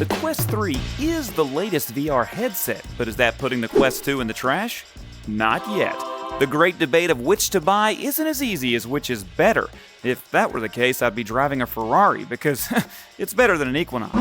The Quest 3 is the latest VR headset, but is that putting the Quest 2 in the trash? Not yet. The great debate of which to buy isn't as easy as which is better. If that were the case, I'd be driving a Ferrari, because it's better than an Equinox.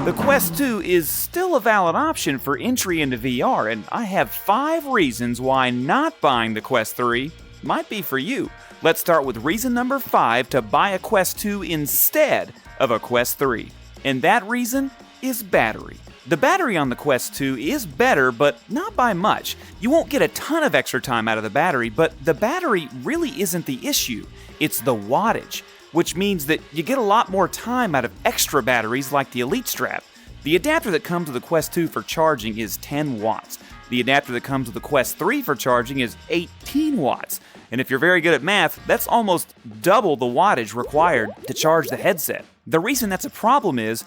The Quest 2 is still a valid option for entry into VR, and I have 5 reasons why not buying the Quest 3 might be for you. Let's start with reason number 5 to buy a Quest 2 instead of a Quest 3. And that reason is battery. The battery on the Quest 2 is better, but not by much. You won't get a ton of extra time out of the battery, but the battery really isn't the issue. It's the wattage, which means that you get a lot more time out of extra batteries like the Elite Strap. The adapter that comes with the Quest 2 for charging is 10 watts. The adapter that comes with the Quest 3 for charging is 18 watts. And if you're very good at math, that's almost double the wattage required to charge the headset. The reason that's a problem is,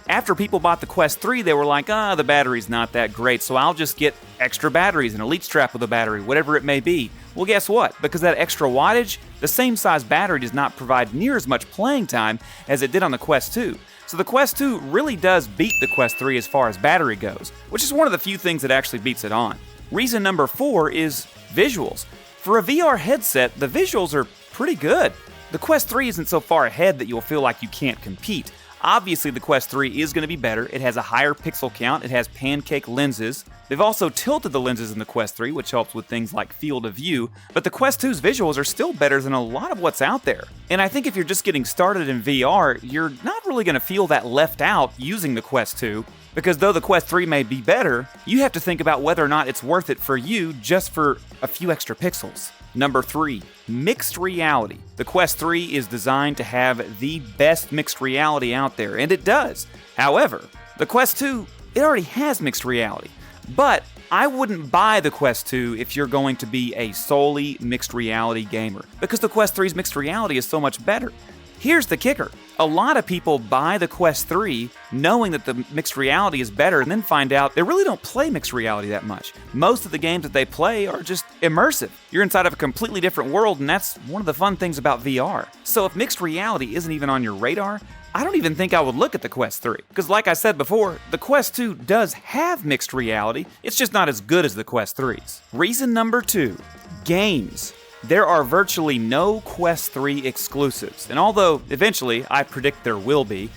after people bought the Quest 3, they were like, the battery's not that great, so I'll just get extra batteries, an Elite Strap with a battery, whatever it may be. Well, guess what? Because that extra wattage, the same size battery does not provide near as much playing time as it did on the Quest 2. So the Quest 2 really does beat the Quest 3 as far as battery goes, which is one of the few things that actually beats it on. Reason number 4 is visuals. For a VR headset, the visuals are pretty good. The Quest 3 isn't so far ahead that you'll feel like you can't compete. Obviously, the Quest 3 is going to be better. It has a higher pixel count, it has pancake lenses. They've also tilted the lenses in the Quest 3, which helps with things like field of view, but the Quest 2's visuals are still better than a lot of what's out there. And I think if you're just getting started in VR, you're not really going to feel that left out using the Quest 2, because though the Quest 3 may be better, you have to think about whether or not it's worth it for you just for a few extra pixels. Number 3, mixed reality. The Quest 3 is designed to have the best mixed reality out there, and it does. However, the Quest 2, it already has mixed reality. But I wouldn't buy the Quest 2 if you're going to be a solely mixed reality gamer, because the Quest 3's mixed reality is so much better. Here's the kicker. A lot of people buy the Quest 3 knowing that the mixed reality is better and then find out they really don't play mixed reality that much. Most of the games that they play are just immersive. You're inside of a completely different world, and that's one of the fun things about VR. So if mixed reality isn't even on your radar, I don't even think I would look at the Quest 3. Because like I said before, the Quest 2 does have mixed reality, it's just not as good as the Quest 3's. Reason number 2, games. There are virtually no Quest 3 exclusives, and although eventually I predict there will be,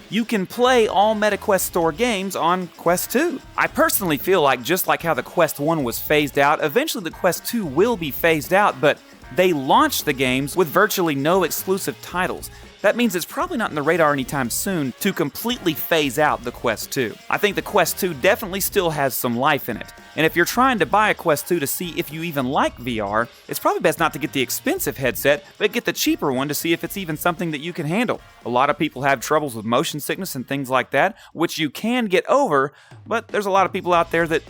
you can play all MetaQuest Store games on Quest 2. I personally feel like just like how the Quest 1 was phased out, eventually the Quest 2 will be phased out, but they launched the games with virtually no exclusive titles. That means it's probably not in the radar anytime soon to completely phase out the Quest 2. I think the Quest 2 definitely still has some life in it. And if you're trying to buy a Quest 2 to see if you even like VR, it's probably best not to get the expensive headset, but get the cheaper one to see if it's even something that you can handle. A lot of people have troubles with motion sickness and things like that, which you can get over, but there's a lot of people out there that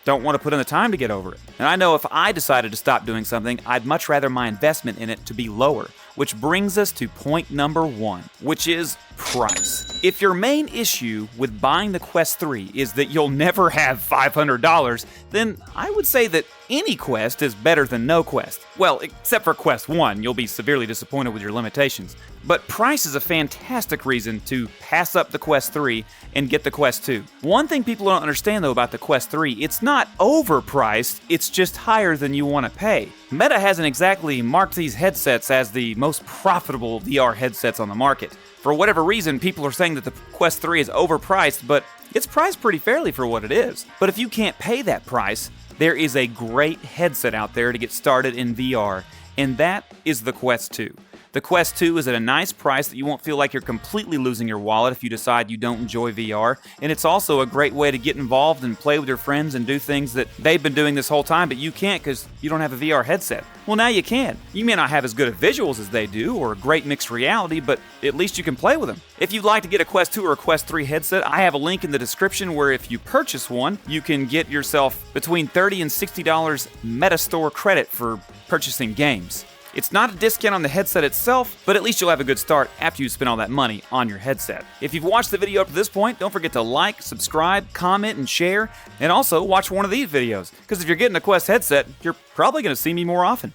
don't want to put in the time to get over it. And I know if I decided to stop doing something, I'd much rather my investment in it to be lower. Which brings us to point number 1, which is price. If your main issue with buying the Quest 3 is that you'll never have $500, then I would say that any Quest is better than no Quest. Well, except for Quest 1, you'll be severely disappointed with your limitations. But price is a fantastic reason to pass up the Quest 3 and get the Quest 2. One thing people don't understand though about the Quest 3, it's not overpriced, it's just higher than you want to pay. Meta hasn't exactly marked these headsets as the most profitable VR headsets on the market. For whatever reason, people are saying that the Quest 3 is overpriced, but it's priced pretty fairly for what it is. But if you can't pay that price, there is a great headset out there to get started in VR, and that is the Quest 2. The Quest 2 is at a nice price that you won't feel like you're completely losing your wallet if you decide you don't enjoy VR, and it's also a great way to get involved and play with your friends and do things that they've been doing this whole time, but you can't because you don't have a VR headset. Well, now you can. You may not have as good of visuals as they do or great mixed reality, but at least you can play with them. If you'd like to get a Quest 2 or a Quest 3 headset, I have a link in the description where if you purchase one, you can get yourself between $30 and $60 Meta Store credit for purchasing games. It's not a discount on the headset itself, but at least you'll have a good start after you spend all that money on your headset. If you've watched the video up to this point, don't forget to like, subscribe, comment, and share, and also watch one of these videos, because if you're getting a Quest headset, you're probably going to see me more often.